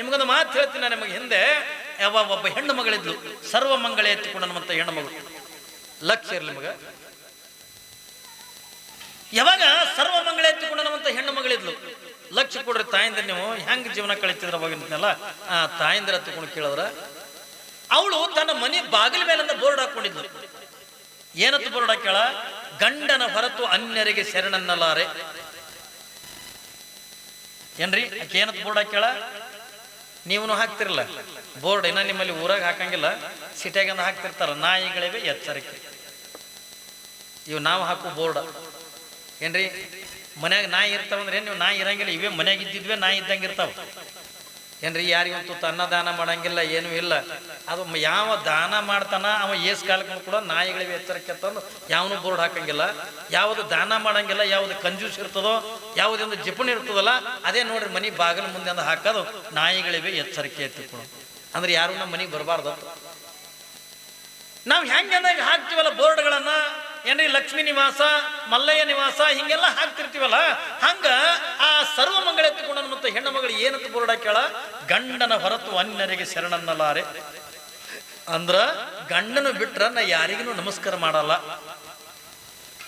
ನಿಮಗೊಂದು ಮಾತು ಹೇಳ್ತೀನಿ ನಾನು ನಿಮಗೆ. ಹಿಂದೆ ಒಬ್ಬ ಹೆಣ್ಣು ಮಗಳಿದ್ಲು, ಸರ್ವ ಮಂಗಳೆ ಎತ್ತಿಕೊಂಡಂತ ಹೆಣ್ಣು ಮಗಳು. ಲಕ್ಷ್ಯ ಇರಲಿ ಮಗ, ಯಾವಾಗ ಸರ್ವ ಮಂಗಳೆ ಎತ್ತಿಕೊಂಡಂತ ಹೆಣ್ಣು ಮಗಳಿದ್ಲು. ಲಕ್ಷ್ಯ ಕೊಡ್ರಿ ತಾಯಿಂದ್ರ ನೀವು ಹೆಂಗ್ ಜೀವನ ಕಳಿತಿದ್ರ ಅವಾಗಿನಲ್ಲ. ತಾಯಿಂದ್ರ ಎತ್ತಿಕೊಂಡು ಕೇಳಿದ್ರ ಅವಳು ತನ್ನ ಮನೆ ಬಾಗಿಲ ಮೇಲಿಂದ ಬೋರ್ಡ್ ಹಾಕೊಂಡಿದ್ಲು. ಏನಂತ ಬೋರ್ಡ್ ಹಾಕ್ಯಾಳ? ಗಂಡನ ಹೊರತು ಅನ್ಯರಿಗೆ ಶರಣನ್ನಲಾರೆ. ಏನ್ರಿ ಆಕೆ ಏನಂತ ಬೋರ್ಡ್ ಹಾಕ್ಯಾಳ? ನೀವನು ಹಾಕ್ತಿರಲ್ಲ ಬೋರ್ಡ್, ಇನ್ನ ನಿಮ್ಮಲ್ಲಿ ಊರಾಗ ಹಾಕಂಗಿಲ್ಲ, ಸಿಟಿಯಾಗಂದ ಹಾಕ್ತಿರ್ತಾರ. ನಾಯಿಗಳಿವೆ ಎಚ್ಚರಿಕೆ, ಇವು ನಾವು ಹಾಕೋ ಬೋರ್ಡ್. ಏನ್ರಿ ಮನ್ಯಾಗ ನಾಯಿ ಇರ್ತಾವಂದ್ರೆ ನೀವು ನಾಯಿ ಇರಂಗಿಲ್ಲ, ಇವೇ ಮನ್ಯಾಗ ಇದ್ದಿದ್ವೇ ನಾಯಿ ಇದ್ದಂಗೆ ಇರ್ತಾವ. ಏನ್ರಿ ಯಾರಿಗಂತೂ ಅನ್ನ ದಾನ ಮಾಡಂಗಿಲ್ಲ, ಏನೂ ಇಲ್ಲ. ಅದು ಯಾವ ದಾನ ಮಾಡ್ತಾನ ಅವ ಏಸ್ ಕಾಲಕ್ಕೂ ಕೂಡ ನಾಯಿಗಳಿವೆ ಎಚ್ಚರಿಕೆ ಅಂತಂದು ಯಾವನು ಬೋರ್ಡ್ ಹಾಕಂಗಿಲ್ಲ. ಯಾವುದು ದಾನ ಮಾಡಂಗಿಲ್ಲ, ಯಾವ್ದು ಕಂಜೂಸ್ ಇರ್ತದೋ, ಯಾವುದೊಂದು ಜಿಪಣಿ ಇರ್ತದಲ್ಲ, ಅದೇ ನೋಡ್ರಿ ಮನೆ ಬಾಗಿಲ ಮುಂದೆ ಅಂದ ಹಾಕೋದು ನಾಯಿಗಳಿವೆ ಎಚ್ಚರಿಕೆ ಎತ್ತಿಕೊಂಡು. ಅಂದ್ರೆ ಯಾರು ನಮ್ಮ ಮನೆಗೆ ಬರಬಾರ್ದು. ನಾವು ಹೆಂಗಂದಾಗ ಹಾಕ್ತಿವಲ್ಲ ಬೋರ್ಡ್ಗಳನ್ನ, ಏನ್ರಿ ಲಕ್ಷ್ಮೀ ನಿವಾಸ, ಮಲ್ಲಯ್ಯ ನಿವಾಸ ಹಿಂಗೆಲ್ಲ ಹಾಕ್ತಿರ್ತೀವಲ್ಲ, ಹಂಗ ಆ ಸರ್ವ ಮಂಗಳ ಎತ್ತಿಕೊಂಡ ಮತ್ತೆ ಹೆಣ್ಣು ಮಗಳು ಏನಂತ ಬೋರ್ಡ್ ಹಾಕ್ಯಾಳ? ಗಂಡನ ಹೊರತು ಅನ್ಯರಿಗೆ ಶರಣನ್ನಲಾರೆ. ಅಂದ್ರ ಗಂಡನು ಬಿಟ್ರ ನಾ ಯಾರಿಗೂ ನಮಸ್ಕಾರ ಮಾಡಲ್ಲ.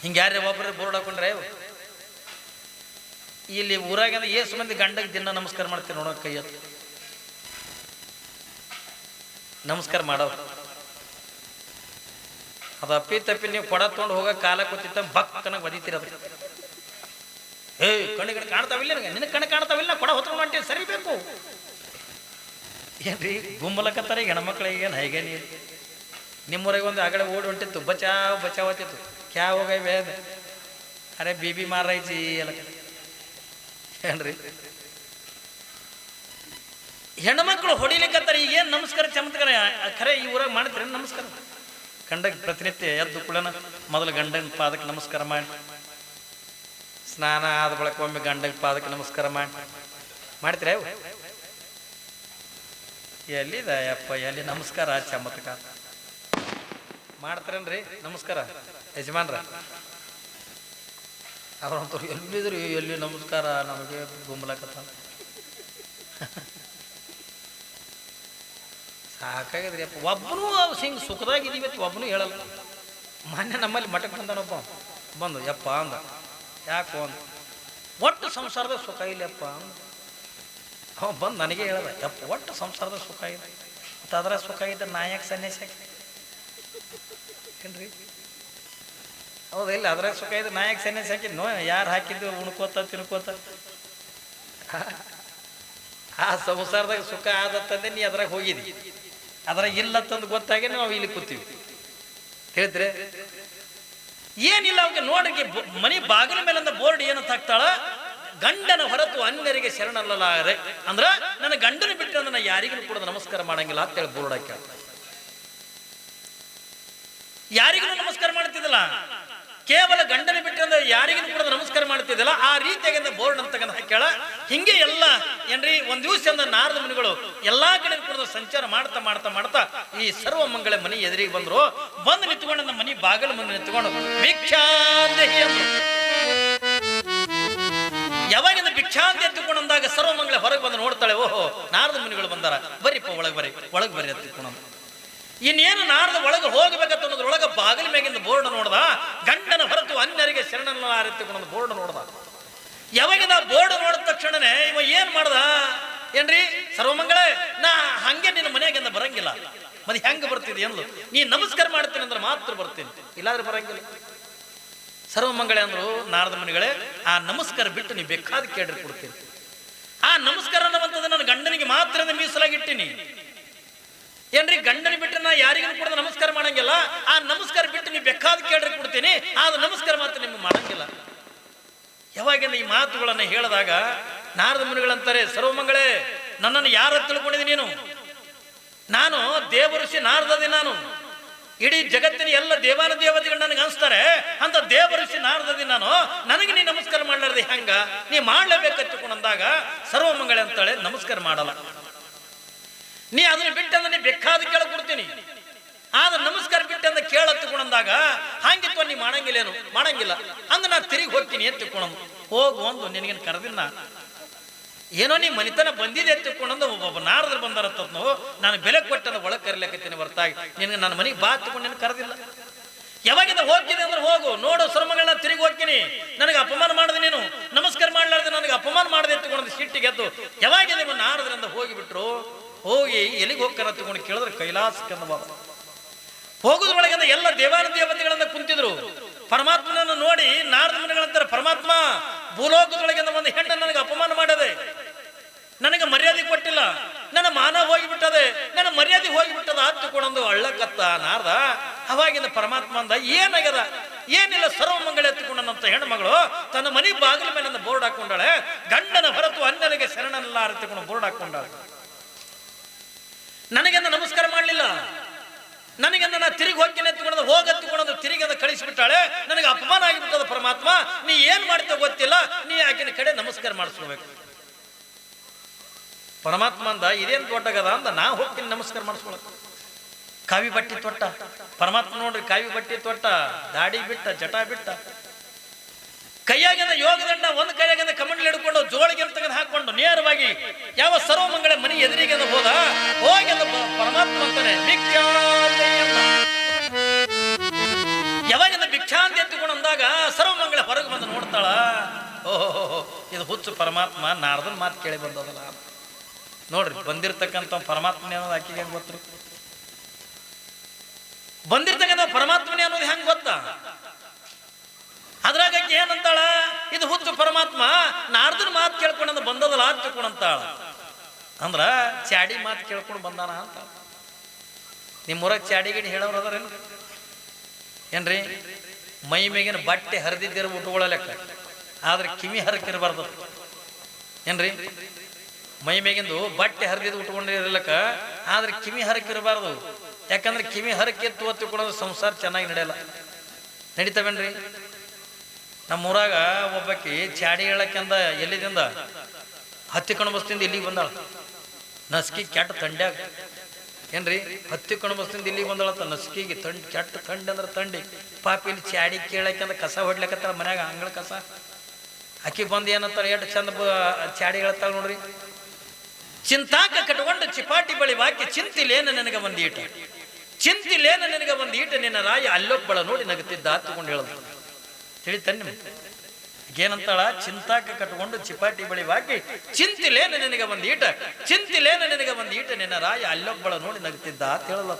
ಹಿಂಗ ಯಾರೇ ಒಬ್ಬರೇ ಬೋರ್ಡ್ ಹಾಕೊಂಡ್ರೆ ಇಲ್ಲಿ ಊರಾಗ ಏಸು ಮಂದಿ ಗಂಡಗೆ ದಿನ ನಮಸ್ಕಾರ ಮಾಡ್ತೀವಿ ನೋಡೋ, ಕೈ ಎತ್ತು ನಮಸ್ಕಾರ ಮಾಡೋ. ಅದು ಅಪ್ಪಿ ತಪ್ಪಿ ನೀವು ಕೊಡ ತೊಗೊಂಡು ಹೋಗ ಕಾಲ ಕೂತಿತ್ತ ಬಕ್ಕನಾಗ ಒದಿತೀರ. ಅದಕ್ಕೆ ಕಣ್ಣಿಗೆ ಕಾಣ್ತಾವಿಲ್ಲ, ನಿನಗೆ ಕಣ್ಣು ಕಾಣ್ತಾವಿಲ್ಲ, ಕೊಡ ಹೊತ್ಕೊಂಡು ಹೊಂಟಿ ಸರಿ ಬೇಕು. ಏನ್ರಿ ಗುಂಬಲಕತ್ತಾರ ಈಗ ಹೆಣ್ಮಕ್ಳಿಗೆ ಏನು ಹೇಗೆ? ನೀರು ನಿಮ್ಮೂರಾಗ ಒಂದು ಆಗಡೆ ಓಡಿ ಹೊಂಟಿತ್ತು, ಬಚಾವತ್ತಿತ್ತು. ಕ್ಯಾ ಹೋಗ ಬೇದ ಅರೆ ಬೀಬಿ ಮಾರೈಜಿ ಎಲ್ಲ. ಏನ್ರಿ ಹೆಣ್ಮಕ್ಳು ಹೊಡಿಲಿಕ್ಕತ್ತಾರ. ಈಗೇನು ನಮಸ್ಕಾರ ಚಮತ್ಕಾರ ಖರೆ ಈ ಊರಾಗ ಮಾಡ್ತೀರ ನಮಸ್ಕಾರ? ಗಂಡಗೆ ಪ್ರತಿನಿತ್ಯ ಎದ್ದು ಕುಳನ ಮೊದಲು ಗಂಡನ ಪಾದಕ್ಕೆ ನಮಸ್ಕಾರ ಮಾಡಿ, ಸ್ನಾನ ಆದ ಬಳಿಕ ಒಮ್ಮೆ ಗಂಡನ ಪಾದಕ್ಕೆ ನಮಸ್ಕಾರ ಮಾಡ್ತೀರ? ಎಲ್ಲಿದ ಯಪ್ಪ ಎಲ್ಲಿ ನಮಸ್ಕಾರ ಚಮತ್ಕಾರ ಮಾಡ್ತಾರೇನ್ರಿ? ನಮಸ್ಕಾರ ಯಜಮಾನ್ರ ಅವ್ರಂತವ್ರು ಎಲ್ಲಿದ್ರು ಎಲ್ಲಿ ನಮಸ್ಕಾರ ನಮಗೆ ಗುಂಬಲಕತ್ತ ಸಾಕಾಗಿದ್ರಿ ಅಪ್ಪ. ಒಬ್ಬನೂ ಹಿಂಗೆ ಸುಖದಾಗಿದ್ದೀವಿ ಒಬ್ಬನೂ ಹೇಳಲ್ಲ. ಮೊನ್ನೆ ನಮ್ಮಲ್ಲಿ ಮಠಕ್ಕೆ ಬಂದನೊಬ್ಬ ಬಂದು ಯಪ್ಪ ಅಂದ. ಯಾಕೋ ಅಂದ, ಒಟ್ಟು ಸಂಸಾರದ ಸುಖ ಇಲ್ಲಪ್ಪ ಅಂದ. ಅವ ಬಂದು ನನಗೆ ಹೇಳ್ದ, ಯಪ್ಪ ಒಟ್ಟು ಸಂಸಾರದ ಸುಖ ಇದೆ, ಮತ್ತು ಅದರ ಸುಖ ಇದ್ದ ನಾಯಕ ಸನ್ಯಾಸಿ ಏನ್ರಿ? ಹೌದಿಲ್ಲ, ಅದ್ರಾಗ ಸುಖ ಇದ್ದ ನಾಯಕ ಸನ್ಯಾಸಿ ಹಾಕಿದ್ನೋ? ಯಾರು ಹಾಕಿದ್ದು ಉಣ್ಕೋತ ತಿನ್ಕೋತ? ಆ ಸಂಸಾರದಾಗ ಸುಖ ಆದತ್ತಂದೆ ನೀ ಅದ್ರಾಗ ಹೋಗಿದಿ, ಅದ್ರಾಗ ಇಲ್ಲ ತಂದು ಗೊತ್ತಾಗಿ ನಾವು ಇಲ್ಲಿ ಕೂತೀವಿ. ಹೇಳಿದ್ರೆ ಏನಿಲ್ಲ. ಅವಾಗ ನೋಡ್ರಿ ಮನೆ ಬಾಗಿಲ ಮೇಲಿಂದ ಬೋರ್ಡ್ ಏನಂತ ಹಾಕ್ತಾಳ? ಗಂಡನ ಹೊರತು ಅನ್ಯರಿಗೆ ಶರಣಲ್ಲಲಾರೆ. ಅಂದ್ರ ನನ್ನ ಗಂಡನ ಬಿಟ್ಟರೆ ನನ್ನ ಯಾರಿಗೂ ಕೂಡ ನಮಸ್ಕಾರ ಮಾಡಂಗಿಲ್ಲ ಅಂತೇಳಿ ಬೋರ್ಡ್ ಹಾಕ್ಯಾಳ. ಯಾರಿಗೂ ನಮಸ್ಕಾರ ಮಾಡ್ತಿದ್ದಲ್ಲ, ಕೇವಲ ಗಂಡನ ಬಿಟ್ಟರೆ ಅಂದ್ರೆ ಯಾರಿಗೂ ಕೂಡ ನಮಸ್ಕಾರ ಮಾಡ್ತಿದ್ದಲ್ಲ. ಆ ರೀತಿಯಾಗಿಂದ ಬೋರ್ಡ್ ಅಂತ ಹಾಕ್ಯಾಳ. ಹಿಂಗೆ ಎಲ್ಲ ಏನ್ರಿ ಒಂದ್ ದಿವಸ ನಾರದ ಮುನಿಗಳು ಎಲ್ಲಾ ಕಡೆ ಕೂಡ ಸಂಚಾರ ಮಾಡ್ತಾ ಮಾಡ್ತಾ ಮಾಡ್ತಾ ಈ ಸರ್ವ ಮಂಗಳ ಮನೆ ಎದುರಿಗೆ ಬಂದ್ರು. ಬಂದು ನಿಂತ್ಕೊಂಡು ನಮ್ಮ ಮನೆ ಬಾಗಿಲು ಮುಂದೆ ನಿಂತ್ಕೊಂಡು ಭಿಕ್ಷಾಂದೇಹಿ ಅಂದ್ರು. ಯಾವಾಗಿಂದ ಭಿಕ್ಷಾಂತಿ ಎತ್ತುಕೊಂಡು ಅಂದಾಗ ಸರ್ವ ಮಂಗಳ ಹೊರಗೆ ಬಂದು ನೋಡ್ತಾಳೆ, ಓಹೋ ನಾರದ ಮುನಿಗಳು ಬಂದಾರ, ಬರೀಪ್ಪ ಒಳಗೆ ಬರ್ರಿ ಎತ್ತಿಕೊಂಡು. ಇನ್ನೇನು ನಾರದ ಒಳಗೆ ಹೋಗಬೇಕಂತ ಅನ್ನೋದ್ರೊಳಗೆ ಬಾಗಿಲ ಮ್ಯಾಗಿಂದ ಬೋರ್ಡ್ ನೋಡ್ದ. ಗಂಡನ ಹೊರತು ಅನ್ಯರಿಗೆ ಶರಣನ್ನ ಬೋರ್ಡ್ ನೋಡ್ದ. ಯಾವಾಗಿಂದ ಬೋರ್ಡ್ ನೋಡಿದ ತಕ್ಷಣನೇ ಇವ ಏನ್ ಮಾಡ್ದ? ಏನ್ರಿ ಸರ್ವಮಂಗಳೇ, ನಾ ಹಂಗೆ ನಿನ್ನ ಮನೆಯಾಗಿಂದ ಬರಂಗಿಲ್ಲ, ಮತ್ತೆ ಹೆಂಗ ಬರ್ತಿದ್ದಿ ಅಂದ್ಲು. ನೀ ನಮಸ್ಕಾರ ಮಾಡ್ತೀನಿ ಅಂದ್ರೆ ಮಾತ್ರ ಬರ್ತೀನಿ, ಇಲ್ಲಾದ್ರೆ ಬರಂಗಿಲ್ಲ. ಸರ್ವಮಂಗಳೇ ಅಂದ್ರು, ನಾರದ ಮುನಿಗಳೇ ಆ ನಮಸ್ಕಾರ ಬಿಟ್ಟು ನೀ ಬೇಕಾದ ಕೇಳ್ರಿ ಕೊಡ್ತೀನಿ. ಆ ನಮಸ್ಕಾರ ಅನ್ನುವಂಥದ್ದು ನನ್ನ ಗಂಡನಿಗೆ ಮಾತ್ರ ಮೀಸಲಾಗಿಟ್ಟಿನಿ. ಏನ್ರಿ ಗಂಡನ ಬಿಟ್ಟು ನಾ ಯಾರಿಗೂ ಕೂಡ ನಮಸ್ಕಾರ ಮಾಡಂಗಿಲ್ಲ. ಆ ನಮಸ್ಕಾರ ಬಿಟ್ಟು ನೀವು ಬೇಕಾದ ಕೇಳ್ರಿ ಕೊಡ್ತೀನಿ, ಆದ ನಮಸ್ಕಾರ ಮಾತ್ರ ನಿಮ್ಗೆ ಮಾಡಂಗಿಲ್ಲ. ಯಾವಾಗಿಂದ ಈ ಮಾತುಗಳನ್ನು ಹೇಳಿದಾಗ ನಾರದ ಮುನಿಗಳಂತಾರೆ, ಸರ್ವಮಂಗಳೇ ನನ್ನನ್ನು ಯಾರ ತಿಳ್ಕೊಂಡಿದ್ದೀನಿ ನೀನು? ನಾನು ದೇವಋಷಿ ನಾರದದಿ. ನಾನು ಇಡೀ ಜಗತ್ತಿನ ಎಲ್ಲ ದೇವಾನ ದೇವತೆಗಳು ನನಗೆ ಅನಿಸ್ತಾರೆ, ಅಂತ ದೇವಋಷಿ ನಾರದದಿ ನಾನು. ನನಗೆ ನೀ ನಮಸ್ಕಾರ ಮಾಡ್ಲಾರ್ದೆ ಹೆಂಗ? ನೀ ಮಾಡ್ಲೇಬೇಕಂತಕೊಂಡು ಅಂದಾಗ ಸರ್ವಮಂಗಳೇ ಅಂತಾಳೆ, ನಮಸ್ಕಾರ ಮಾಡಲ್ಲ. ನೀ ಅದನ್ನ ಬಿಟ್ಟಂದ್ರೆ ನೀ ಬೇಕಾದ ಕೇಳ ಕೊಡ್ತೀನಿ, ಆದ್ರೆ ನಮಸ್ಕಾರ ಬಿಟ್ಟಂದ ಕೇಳತ್ತುಕೊಂಡಂದಾಗ ಹಂಗಿತ್ತು ನೀ ಮಾಡಂಗಿಲ್ಲೇನು? ಮಾಡಂಗಿಲ್ಲ ಅಂದ್ರೆ ನಾ ತಿರುಗಿ ಹೋಗ್ತೀನಿ ಎತ್ತಿಕೊಂಡು. ಹೋಗು ಒಂದು ನಿನಗೇನು ಕರೆದಿಲ್ಲ, ಏನೋ ನೀ ಮನಿತನ ಬಂದಿದೆ ಎತ್ತಿಕೊಂಡಂದು ಒಬ್ಬ ಬಂದಾರತ್ತನು ನಾನು ಬೆಲೆ ಕೊಟ್ಟಂದ ಒಳಗೆ ಕರಿಲಕತ್ತೀನಿ ಹೊರತಾಗಿ ನಿನಗೆ ನನ್ನ ಮನೆಗೆ ಬಾ ತಗೊಂಡು ನಿನಗೆ ಕರೆದಿಲ್ಲ. ಯಾವಾಗಿಂದ ಹೋಗ್ತೀನಿ ಅಂದ್ರೆ ಹೋಗು, ನೋಡು ಸರಮಗಳನ್ನ ತಿರುಗಿ ಹೋಗ್ತೀನಿ. ನನಗೆ ಅಪಮಾನ ಮಾಡಿದೆ, ನೀನು ನಮಸ್ಕಾರ ಮಾಡ್ಲಾರ್ದೆ ನನಗೆ ಅಪಮಾನ ಮಾಡದೆ ತಗೊಂಡು ಸಿಟ್ಟಿಗೆ ಎದ್ದು ಯಾವಾಗಿದೆ ನಾರದ್ರಿಂದ ಹೋಗಿಬಿಟ್ರು. ಹೋಗಿ ಎಲ್ಲಿಗೆ ಹೋಗ್ತಾರ ತಗೊಂಡು ಕೇಳಿದ್ರೆ ಕೈಲಾಸಕ್ಕೆಂದ ಬಾಬಾ. ಹೋಗುದ್ರೊಳಗಿಂದ ಎಲ್ಲ ದೇವಾನ ದೇವತೆಗಳನ್ನ ಕುಂತಿದ್ರು. ಪರಮಾತ್ಮನನ್ನು ನೋಡಿ ನಾರದ ಮುನಿಗಳಂತಾರೆ, ಪರಮಾತ್ಮ ಭೂಲೋಕದೊಳಗಿಂದ ಒಂದು ಹೆಣ್ಣು ನನಗೆ ಅಪಮಾನ ಮಾಡದೆ, ನನಗೆ ಮರ್ಯಾದೆ ಕೊಟ್ಟಿಲ್ಲ, ನನ್ನ ಮಾನ ಹೋಗಿಬಿಟ್ಟದೆ, ನನ್ನ ಮರ್ಯಾದೆ ಹೋಗಿಬಿಟ್ಟದ ಹತ್ತುಕೊಂಡೊಂದು ಅಳ್ಳಕತ್ತ ನಾರದ. ಅವಾಗಿಂದ ಪರಮಾತ್ಮ ಅಂದ, ಏನಾಗ್ಯದ? ಏನಿಲ್ಲ, ಸರ್ವಮಂಗಳ ಎತ್ತುಕೊಂಡಂತ ಹೆಣ್ಮಗಳು ತನ್ನ ಮನೆ ಬಾಗಿಲ ಮೇಲೆ ಬೋರ್ಡ್ ಹಾಕೊಂಡಾಳೆ, ಗಂಡನ ಹೊರತು ಅನ್ಯನಿಗೆ ಶರಣನೆಲ್ಲ ಅರಿತುಕೊಂಡು ಬೋರ್ಡ್ ಹಾಕೊಂಡಾಳೆ. ನನಗೆಂದ ನಮಸ್ಕಾರ ಮಾಡಲಿಲ್ಲ, ನನಗೆಂದ ನಾ ತಿರುಗಿ ಹೋಗ್ತೀನಿ ಎತ್ತುಕೊಂಡ ಹೋಗತ್ತುಕೊಂಡಂದು ತಿರುಗಿ ಅಂತ ಕಳಿಸಿಬಿಟ್ಟಾಳೆ. ನನಗೆ ಅಪಮಾನ ಆಗಿಬಿಟ್ಟದ ಪರಮಾತ್ಮ, ನೀ ಏನ್ ಮಾಡ್ತೇವೆ ಗೊತ್ತಿಲ್ಲ, ನೀ ಆಕಿನ ಕಡೆ ನಮಸ್ಕಾರ ಮಾಡಿಸ್ಕೋಬೇಕು. ಪರಮಾತ್ಮ ಅಂದ, ಇದೇನು ದೊಡ್ಡಗದ ಅಂದ, ನಾ ಹೋಗ್ತೀನಿ ನಮಸ್ಕಾರ ಮಾಡಿಸ್ಕೊಳಕ್. ಕಾವಿ ಬಟ್ಟಿ ತೊಟ್ಟ ಪರಮಾತ್ಮ, ನೋಡ್ರಿ ಕಾವಿ ಬಟ್ಟಿ ತೊಟ್ಟ, ದಾಡಿ ಬಿಟ್ಟ, ಜಟ ಬಿಟ್ಟ, ಕೈಯಾಗಿಂದ ಯೋಗದಂಡ ಒಂದು ಕೈಯಾಗಿಂದ ಕಮಂಡಲಿ ಹಿಡ್ಕೊಂಡು ಜೋಳಿಗೆ ತೆಗೆದು ಹಾಕೊಂಡು ನೇರವಾಗಿ ಯಾವ ಸರ್ವಮಂಗಳ ಮನೆ ಎದುರಿಗೆ ಹೋದ. ಹೋಗಿ ಪರಮಾತ್ಮ ಅಂತಾನೆ ಯಾವಾಗಿಂದ ಭಿಕ್ಷಾಂತಿ ಎತ್ತಿಕೊಂಡು ಅಂದಾಗ ಸರ್ವಮಂಗಳ ಹೊರಗೆ ಬಂದು ನೋಡ್ತಾಳ. ಓಹೋ, ಇದು ಹುಚ್ಚು ಪರಮಾತ್ಮ ನಾರದನ್ ಮಾತು ಕೇಳಿ ಬಂದದಲ್ಲ. ನೋಡ್ರಿ ಬಂದಿರ್ತಕ್ಕಂಥ ಪರಮಾತ್ಮನೇ ಅನ್ನೋದು ಆಕಿಗೆ ಹೆಂಗ್ ಗೊತ್ತು? ಬಂದಿರ್ತಕ್ಕಂಥ ಪರಮಾತ್ಮನೇ ಅನ್ನೋದು ಹೆಂಗ್ ಗೊತ್ತಾ? ಅದ್ರಾಗ ಏನಂತಾಳ, ಇದು ಹುಚ್ಚು ಪರಮಾತ್ಮ ನಾರದನ್ ಮಾತು ಕೇಳ್ಕೊಂಡ ಬಂದದಲ್ಲ ತಿಳ್ಕೊಂಡಂತಾಳ. ಅಂದ್ರ ಚಾಡಿ ಮಾತು ಕೇಳ್ಕೊಂಡು ಬಂದಾನ ಅಂತ. ನಿಮ್ಮೂರಾಗ ಚಾಡಿ ಗಿಡಿ ಹೇಳೋರು ಅದಾರೇನು ಏನ್ರಿ? ಮೈ ಮೇಗಿನ ಬಟ್ಟೆ ಹರಿದಿದ್ದಿರ ಉಟ್ಕೊಳ್ಳೋ ಲೆಕ್ಕ, ಆದ್ರೆ ಕಿವಿ ಹರಕಿರಬಾರ್ದು ಏನ್ರಿ? ಮೈ ಮೇಗಿಂದು ಬಟ್ಟೆ ಹರಿದಿದ್ದು ಉಟ್ಕೊಂಡಿರ್ಲಕ್ಕ, ಆದ್ರೆ ಕಿವಿ ಹರಕಿರಬಾರ್ದು. ಯಾಕಂದ್ರೆ ಕಿವಿ ಹರಕೆತ್ತು ಹೊತ್ತುಕೊಳ್ಳೋದು ಸಂಸಾರ ಚೆನ್ನಾಗಿ ನಡೆಯಲ್ಲ. ನಡೀತವೇನ್ರಿ? ನಮ್ಮೂರಾಗ ಒಬ್ಬಾಕಿ ಚಾಡಿ ಹೇಳಕ್ಕೆಂದ ಎಲ್ಲಿದಿಂದ ಹತ್ತಿ ಕಣಬಸ್ತಿಂದ ಇಲ್ಲಿಗೆ ಬಂದಾಳ. ನಸ್ಕಿ ಕೆಟ್ಟ ತಂಡ್ಯಾಗ ಏನ್ರಿ, ಹತ್ತಿ ಕಣಬಸ್ತಿಂದ ಇಲ್ಲಿಗೆ ಬಂದಾಳತ್ತ. ನಸ್ಕಿಗೆ ತಂಡ್ ಕೆಟ್ಟ ತಂಡಿ ಅಂದ್ರೆ ತಂಡಿ. ಪಾಪ ಇಲ್ಲಿ ಚಾಡಿ ಕೇಳಕ್ಕೆಂದ ಕಸ ಹೊಡ್ಲಕತ್ತಾಳ ಮನ್ಯಾಗ, ಅಂಗಳ ಕಸ. ಅಕ್ಕಿ ಬಂದು ಏನಂತಾರ, ಎಷ್ಟು ಚಂದ ಚಾಡಿ ಹೇಳ್ತಾಳ ನೋಡ್ರಿ. ಚಿಂತಾಕ ಕಟ್ಕೊಂಡು ಚಿಪಾಟಿ ಬಳಿ ಬಾಕಿ ಚಿಂತಿಲೇನ ನನಗೆ ಬಂದೀಟ, ಚಿಂತಿಲೇನ ನನಗೆ ಬಂದೀಟ, ನಿನ್ನ ರಾಯ ಅಲ್ಲೊಬ್ಬಳ ನೋಡಿ ನಗುತ್ತಿದ್ದ ಹತ್ತುಕೊಂಡು ಹೇಳದ. ತಿಳಿತಾನೆ ನಿಮ್ಗೆ ಏನಂತಾಳ? ಚಿಂತಾಕ ಕಟ್ಕೊಂಡು ಚಿಪಾಟಿ ಬಳಿ ಬಾಕಿ ಚಿಂತಿಲೇನ ನಿನಗೆ ಬಂದೀಟ, ಚಿಂತಿಲೇನ ನಿನಗೆ ಬಂದೀಟ, ನಿನ್ನ ರಾಯ ಅಲ್ಲೊಬ್ಬಳ ನೋಡಿ ನಗುತ್ತಿದ್ದ ಅಂತ ಹೇಳಲ್ಲ.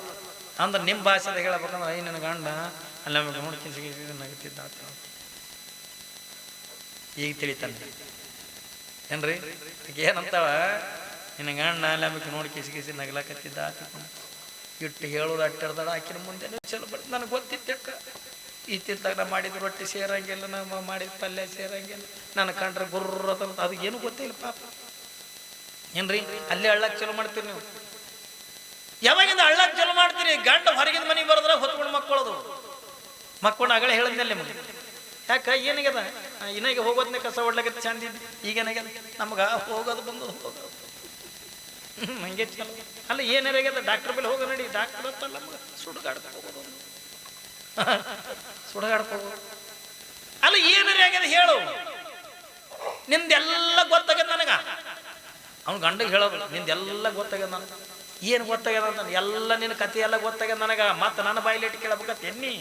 ಅಂದ್ರೆ ನಿಮ್ಮ ಭಾಷೆದ ಹೇಳಬೇಕಂದ್ರೆ, ಐ ನನ್ನ ಗಂಡ ಅಲ್ಲ ನೋಡಿ ಕಿಸಿ ನಗುತ್ತಿದ್ದ ಅಂತ ಹೇಳ. ಈಗ ತಿಳಿತಾನೆ ಏನ್ರಿ? ಏನಂತಾಳ? ನಿನ್ನ ಗಂಡ ಅಲ್ಲ ನೋಡಿ ಕಿಸಿ ನಗಲಾಕತ್ತಿದ್ದ ಅಂತ ಇಟ್ಟು ಹೇಳೋದು ಅಟ್ಟಿಡ್ದಾಳ. ಆಕಿನ ಮುಂದೆ ಚಲೋ ಬರ್ ನನಗೆ ಗೊತ್ತಿದ್ದಕ್ಕ, ಈ ತಿಂತಾಗ ನಾ ಮಾಡಿದ ರೊಟ್ಟಿ ಸೇರಂಗಿಲ್ಲ, ನಮ್ಮ ಮಾಡಿದ ಪಲ್ಯ ಸೇರಂಗಿಲ್ಲ, ನನ್ನ ಕಂಡ್ರೆ ಗುರ್ರದ ಅದು ಏನು ಗೊತ್ತಿಲ್ಲ ಪಾಪ ಏನ್ರಿ? ಅಲ್ಲೇ ಹಳ್ಳಕ್ಕೆ ಚಲೋ ಮಾಡ್ತೀರಿ ನೀವು. ಯಾವಾಗಿಂದ ಹಳ್ಳಕ್ಕೆ ಚಲೋ ಮಾಡ್ತೀರಿ? ಗಂಡ ಹೊರಗಿನ ಮನೆಗೆ ಬರೋದ್ರ ಹೊತ್ಕೊಂಡು ಮಕ್ಕಳದು ಮಕ್ಕೊಂಡು ಆಗಲೇ ಹೇಳಿದ್ನಲ್ಲಿ ನಿಮಗೆ. ಯಾಕ ಏನಾಗ್ಯದ? ಇನ್ನಾಗ ಹೋಗೋದನ್ನೇ ಕಸ ಹೊಡ್ಲಾಗತ್ತೆ ಚಂದಿದ್ದು. ಈಗೇನಾಗ್ಯದ? ನಮ್ಗೆ ಹೋಗೋದು ಬಂದು ಹೋಗೋದು ಹಂಗೆ ಚಲೋ ಅಲ್ಲ. ಏನಾಗ್ಯದ? ಡಾಕ್ಟರ್ ಬಳಿ ಹೋಗೋ ನಡಿ, ಡಾಕ್ಟರ್ ಅಂತಲ್ಲ ನಮ್ಗೆ ಸುಡುಗಾಡ್ಕೊಂಡು ಹೋಗೋದು, ಸುಡುಗಾಡ್ಕೊಂಡು ಅಲ್ಲ. ಏನಾರೇ ಆಗ್ಯದ ಹೇಳು, ನಿಂದೆಲ್ಲ ಗೊತ್ತಾಗ್ಯದ ನನಗ. ಅವ್ನ ಗಂಡಗೆ ಹೇಳೋದು, ನಿಂದೆಲ್ಲ ಗೊತ್ತಾಗ್ಯದ ನನಗೆ. ಏನು ಗೊತ್ತಾಗ್ಯದ ಅಂತ ಎಲ್ಲ ನಿನ್ನ ಕತೆ ಎಲ್ಲ ಗೊತ್ತಾಗ್ಯದ ನನಗ. ಮತ್ತೆ ನನ್ನ ಬಾಯಿಲಿಟ್ಟು ಕೇಳಬೇಕತ್ತ ಎನ್ನಿ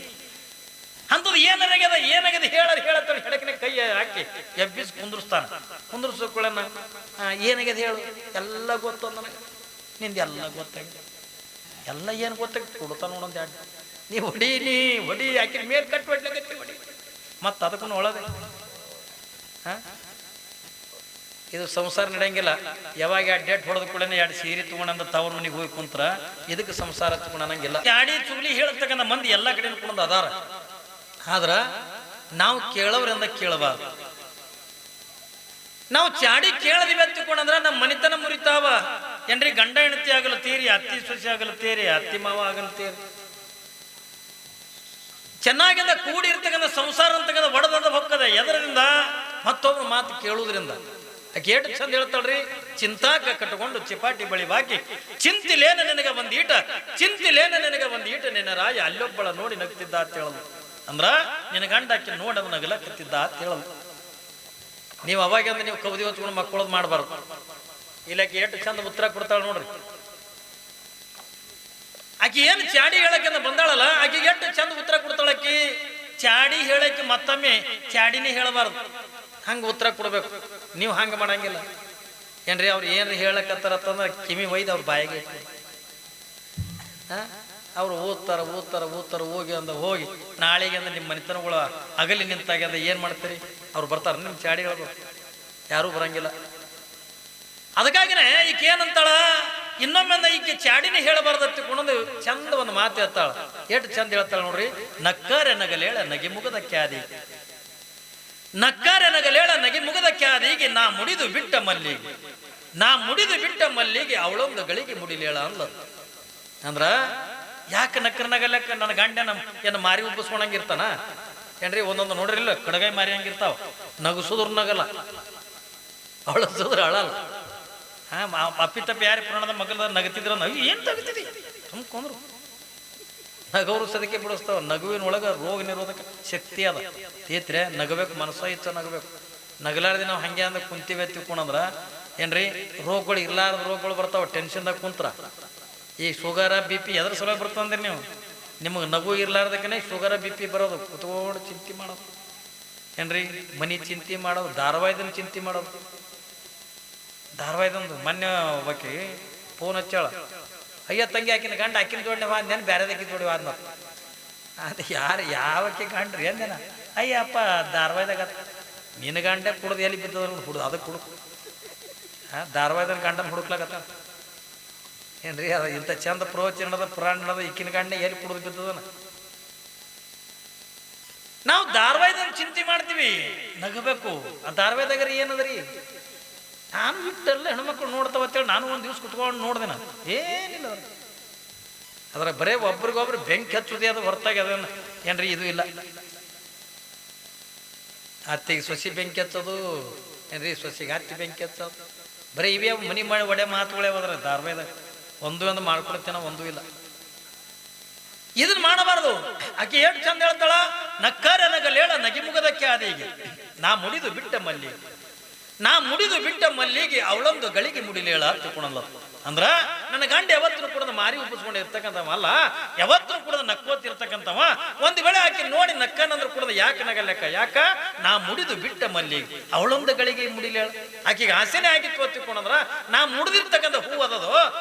ಅಂಥದ್ದು ಏನಾಗ್ಯದ? ಏನಾಗ್ಯದ ಹೇಳತ್ತೇಳಿ ಹೆಡಕಿನ ಕೈ ಹಾಕಿ ಎಬ್ಬಿಸಿ ಕುಂದ್ರಸ್ತಾನ. ಕುಂದ್ರಸೋಕೊಳ್ಳ ಏನಾಗ್ಯದ ಹೇಳು, ಎಲ್ಲ ಗೊತ್ತ ನನಗೆ. ನಿಂದೆಲ್ಲ ಗೊತ್ತಾಗ್ಯದ. ಎಲ್ಲ ಏನು ಗೊತ್ತಾಗ್ತದೆ? ಕೊಡ್ತಾ ನೋಡೊಂದು ಎರಡು ನೀ ಹೊಡಿ ಹಾಕಿನ ಮೇಲೆ ಕಟ್ಟಿ ಹೊಡ್ಲಿಕ್ಕೆ ಹೊಡಿ. ಮತ್ತೆ ಅದಕ್ಕೂ ಒಳದೆ ಇದು ಸಂಸಾರ ನಡೆಯಂಗಿಲ್ಲ. ಯಾವಾಗ ಎರಡು ಡೇಟ್ ಹೊಡೆದ ಕೂಡ ಎರಡು ಸೀರೆ ತಗೊಂಡ ತವ್ರ ಮನೆಗೆ ಹೋಗಿ ಕುಂತ್ರ ಇದಕ್ಕೆ ಸಂಸಾರ ತಗೊಂಡಂಗಿಲ್ಲ. ಚಾಡಿ ಚುಗ್ಲಿ ಹೇಳ್ತಕ್ಕಂಥ ಮಂದಿ ಎಲ್ಲ ಕಡೆ ಕುಂದ ಅದಾರ. ಆದ್ರ ನಾವು ಕೇಳೋರಿಂದ ಕೇಳಬಾರ್ದು. ನಾವು ಚಾಡಿ ಕೇಳದಿವಿ ಹತ್ತಿಕೊಂಡ್ರೆ ನಮ್ಮ ಮನಿತನ ಮುರಿತಾವ ಏನ್ರಿ? ಗಂಡ ಹೆಂಡತಿ ಆಗಲತ್ತೀರಿ, ಅತ್ತಿ ಸೊಸೆ ಆಗಲತ್ತೀರಿ, ಅತ್ತಿ ಮಾವ ಆಗಲತ್ತೀರಿ. ಚೆನ್ನಾಗಿಂದ ಕೂಡಿರ್ತಕ್ಕಂಥ ಸಂಸಾರ ಅಂತಕ್ಕಂಥ ಒಡದಂದ ಹೊಕ್ಕದ ಎದರಿಂದ ಮತ್ತೊಬ್ಬರು ಮಾತು ಕೇಳುವುದರಿಂದ. ಆಕೆ ಏಟು ಚಂದ ಹೇಳ್ತಾಳ್ರಿ, ಚಿಂತಾಕ ಕಟ್ಟಿಕೊಂಡು ಚಿಪಾಟಿ ಬಳಿ ಬಾಕಿ ಚಿಂತಿಲೇನ ನಿನಗೆ ಬಂದೀಟ, ಚಿಂತಿಲೇನ ನಿನಗೆ ಬಂದೀಟ, ನಿನ್ನ ರಾಯ ಅಲ್ಲೊಬ್ಬಳ ನೋಡಿ ನಗ್ತಿದ್ದ ಅಂತ ಹೇಳಲು. ಅಂದ್ರ ನಿನ್ನ ಗಂಡ ಆಕೆ ನೋಡದ ನಗಲಕತ್ತಿದ್ದ ಅಂತ ಹೇಳಲು. ನೀವು ಅವಾಗ ನೀವು ಕೌದಿ ಹೊತ್ಕೊಂಡು ಮಕ್ಕಳದ್ ಮಾಡಬಾರ್ದು. ಇಲ್ಲಕ್ಕೆ ಎಷ್ಟು ಚಂದ ಉತ್ತರ ಕೊಡ್ತಾಳೆ ನೋಡ್ರಿ. ಆಕಿ ಏನು ಚಾಡಿ ಹೇಳಕ್ಕೆ ಬಂದಾಳಲ್ಲ, ಆಕಿ ಎಷ್ಟು ಚಂದ ಉತ್ತರ ಕೊಡ್ತಾಳಕ್ಕಿ. ಚಾಡಿ ಹೇಳಕ್ಕೆ ಮತ್ತೊಮ್ಮೆ ಚಾಡಿನೇ ಹೇಳಬಾರ್ದು, ಹಂಗೆ ಉತ್ತರ ಕೊಡ್ಬೇಕು. ನೀವು ಹಂಗೆ ಮಾಡಂಗಿಲ್ಲ ಏನ್ರಿ. ಅವ್ರು ಏನ್ರಿ ಹೇಳಕತ್ತಾರತ್ತಂದ್ರೆ ಕಿವಿ ಒಯ್ದು ಅವ್ರ ಬಾಯಿಗೆ ಅವ್ರು ಓದ್ತಾರ ಹೋಗಿ ಅಂದ ಹೋಗಿ ನಾಳೆಗೆ ಅಂದ್ರೆ ನಿಮ್ಮ ಮನೆತನಗಳು ಅಗಲಿ ನಿಂತಾಗ್ಯದ ಏನು ಮಾಡ್ತೀರಿ? ಅವ್ರು ಬರ್ತಾರ ನಿಮ್ಮ ಚಾಡಿ ಹೇಳ್ಬೇಕು? ಯಾರೂ ಬರಂಗಿಲ್ಲ. ಅದಕ್ಕಾಗಿನೇ ಈಕೆ ಏನಂತಾಳ, ಇನ್ನೊಮ್ಮೆ ಈಕೆ ಚಾಡಿನೇ ಹೇಳಬಾರ್ದತ್ತು ಕೊಂಡೊಂದು ಚಂದ ಒಂದು ಮಾತು ಹೇಳ್ತಾಳ. ಎಷ್ಟು ಚಂದ ಹೇಳ್ತಾಳ ನೋಡ್ರಿ. ನಕ್ಕರೆ ನಗಲೇಳ ನಗಿ ಮುಗದ ಕ್ಯಾದಿ, ನಕ್ಕರೆ ನಗಲೇಳ ನಗಿ ಮುಗದ ಕ್ಯಾದಿಗೆ ನಾ ಮುಡಿದು ಬಿಟ್ಟ ಮಲ್ಲಿಗೆ, ನಾ ಮುಡಿದು ಬಿಟ್ಟ ಮಲ್ಲಿಗೆ ಅವಳೊಂದು ಗಳಿಗೆ ಮುಡಿಲೇಳ ಅಂದ. ಅಂದ್ರ ಯಾಕೆ ನಕ್ಕರ ನಗಲಕ್ಕ? ನನ್ನ ಗಂಡ ಏನು ಮಾರಿ ಉಬ್ಬಿಸ್ಕೊಂಡಂಗಿರ್ತಾನ ಏನ್ರಿ? ಒಂದೊಂದು ನೋಡ್ರಿಲ್ಲ ಕಡಗಾಯಿ ಮಾರಿ ಹಂಗಿರ್ತಾವ. ನಗಸುದ್ರು ನಗಲ್ಲ, ಅವಳಸುದ್ರು ಅಳಲ್ಲ. ಅಪ್ಪಿ ತಪ್ಪಿ ಯಾರಿ ಪುರಾಣದ ಮಗಲ ನಗತಿದ್ರ ನಗು ಏನ್ ತಗತಿದಿ ತುಂಬ್ಕೊಂಡ್ರು ನಗವರು ಸದಕ್ಕೆ ಬಿಡಿಸ್ತಾವ. ನಗುವಿನೊಳಗ ರೋಗ ನಿರೋಧಕ ಶಕ್ತಿ ಅದ. ಏತ್ರೆ ನಗಬೇಕು, ಮನಸ್ಸ ಇಚ್ಚ ನಗಬೇಕು. ನಗಲಾರ್ದಿ ನಾವು ಹಂಗೆ ಅಂದ ಕುಂತೀವಿ ತಿಳ್ಕೊಂಡ್ರ ಏನ್ರಿ ರೋಗಗಳು ಇರ್ಲಾರ್ದ ರೋಗಗಳು ಬರ್ತಾವ. ಟೆನ್ಷನ್ದಾಗ ಕುಂತ್ರ ಈ ಶುಗರ ಬಿ ಪಿ ಎದ್ರ ಸಲ ಬರ್ತಂದ್ರಿ ನೀವು? ನಿಮಗೆ ನಗು ಇರ್ಲಾರ್ದಕ್ಕನೆ ಶುಗರ ಬಿ ಪಿ ಬರೋದು. ಕುತ್ಕೊಂಡು ಚಿಂತೆ ಮಾಡೋದು ಏನ್ರಿ, ಮನಿ ಚಿಂತೆ ಮಾಡೋದು, ಧಾರಾವಾಹಿದಲ್ಲಿ ಚಿಂತೆ ಮಾಡೋದು. ಧಾರಾವಾಹಿದೊಂದು ಮೊನ್ನೆ ಒಬ್ಬಾಕಿ ಫೋನ್ ಹಚ್ಚಾಳ, ಅಯ್ಯ ತಂಗಿ ಆಕಿನ ಗಂಡ ಆಕಿನ ಜೋಡಣೆ ವಾದ್ನೇನು ಬೇರೆದಕ್ಕೆ ಜೋಡಿ ವಾದ್ನ. ಅದು ಯಾರು ಯಾವಕ್ಕೆ ಗಂಡ್ರಿ ಅಂದೇನ? ಅಯ್ಯಪ್ಪ ಧಾರಾವಾಹಿದಾಗ ನಿನ್ನ ಗಂಡೆ ಕುಡ್ದು ಎಲ್ಲಿ ಬಿದ್ದದ ಹುಡುದು ಅದಕ್ಕೆ ಹುಡುಕು. ಧಾರಾವಾಹಿದಲ್ಲಿ ಗಂಡನ ಹುಡುಕ್ಲಾಗತ್ತ ಏನ್ರಿ? ಅದು ಇಂಥ ಚಂದ ಪ್ರವಚನದ ಪುರಾಣದ ಈಕಿನ ಗಂಡ ಎಲ್ಲಿ ಕುಡಿದು ಬಿದ್ದದನ? ನಾವು ಧಾರಾವಾಹಿದಾಗ ಚಿಂತೆ ಮಾಡ್ತೀವಿ, ನಗಬೇಕು. ಆ ಧಾರಾವಾಹಿದಾಗ್ರಿ ಏನದ್ರಿ? ನಾನು ಬಿಟ್ಟಲ್ಲ ಹೆಣ್ಮಕ್ಳು ನೋಡ್ತಾವ ಅಂತೇಳಿ ನಾನು ಒಂದು ದಿವ್ಸ ಕುತ್ಕೊಂಡು ನೋಡ್ದೆ. ನಾನು ಏನಿಲ್ಲ ಅದ್ರ ಬರೇ ಒಬ್ರಿಗೊಬ್ರು ಬೆಂಕಿ ಹಚ್ಚುದೇ ಅದು ಹೊರತಾಗಿ ಅದನ್ನ ಏನ್ರಿ ಇದು ಇಲ್ಲ. ಅತ್ತಿಗೆ ಸೊಸಿ ಬೆಂಕಿ ಹಚ್ಚೋದು ಏನ್ರಿ, ಸೊಸಿಗೆ ಹತ್ತಿ ಬೆಂಕಿ ಹಚ್ಚೋದು, ಬರೀ ಇವೇ ಮನಿ ಮಾಡಿ ಒಡೆ ಮಾತುಗಳೇ ಹೋದ್ರೆ ಧಾರಾವಾಹಿದಾಗ. ಒಂದು ಮಾಡ್ಕೊಳ್ತೇನ ಒಂದೂ ಇಲ್ಲ. ಇದನ್ನ ಮಾಡಬಾರ್ದು. ಆಕೆ ಎಷ್ಟು ಚಂದ ಹೇಳ್ತಾಳ, ನಕ್ಕಾರ ನಗಲೇಳ ನಗಿ ಮುಗದಕ್ಕೆ ಆದಿಗೆ ನಾ ಮುಡಿದು ಬಿಟ್ಟ ಮಲ್ಲಿಗೆ, ನಾ ಮುಡಿದು ಬಿಟ್ಟ ಮಲ್ಲಿಗೆ ಅವಳೊಂದು ಗಳಿಗೆ ಮುಡಿಲೇಳ ತಿಳ್ಕೊಳಲ್ಲ. ಅಂದ್ರ ನನ್ನ ಗಂಡ ಯಾವತ್ತೂ ಕೂಡ ಮಾರಿ ಉಬ್ಬಿಸ್ಕೊಂಡು ಇರ್ತಕ್ಕಂಥವ ಅಲ್ಲ, ಯಾವತ್ತೂ ಕೂಡ ನಕ್ಕೋತಿರ್ತಕ್ಕಂಥವ. ಒಂದು ವೇಳೆ ಆಕೆ ನೋಡಿ ನಕ್ಕನಂದ್ರು ಕೂಡ ಯಾಕೆ ನಗಲೆಕ್ಕ? ಯಾಕ? ನಾ ಮುಡಿದು ಬಿಟ್ಟ ಮಲ್ಲಿಗೆ ಅವಳೊಂದು ಗಳಿಗೆ ಮುಡಿಲೇಳ. ಆಕೆಗೆ ಆಸೆನೇ ಆಗಿತ್ತು ತಿಳ್ಕೊಂಡ್ರ ನಾ ಮುಡಿದಿರ್ತಕ್ಕಂಥ ಹೂ ಅದದು,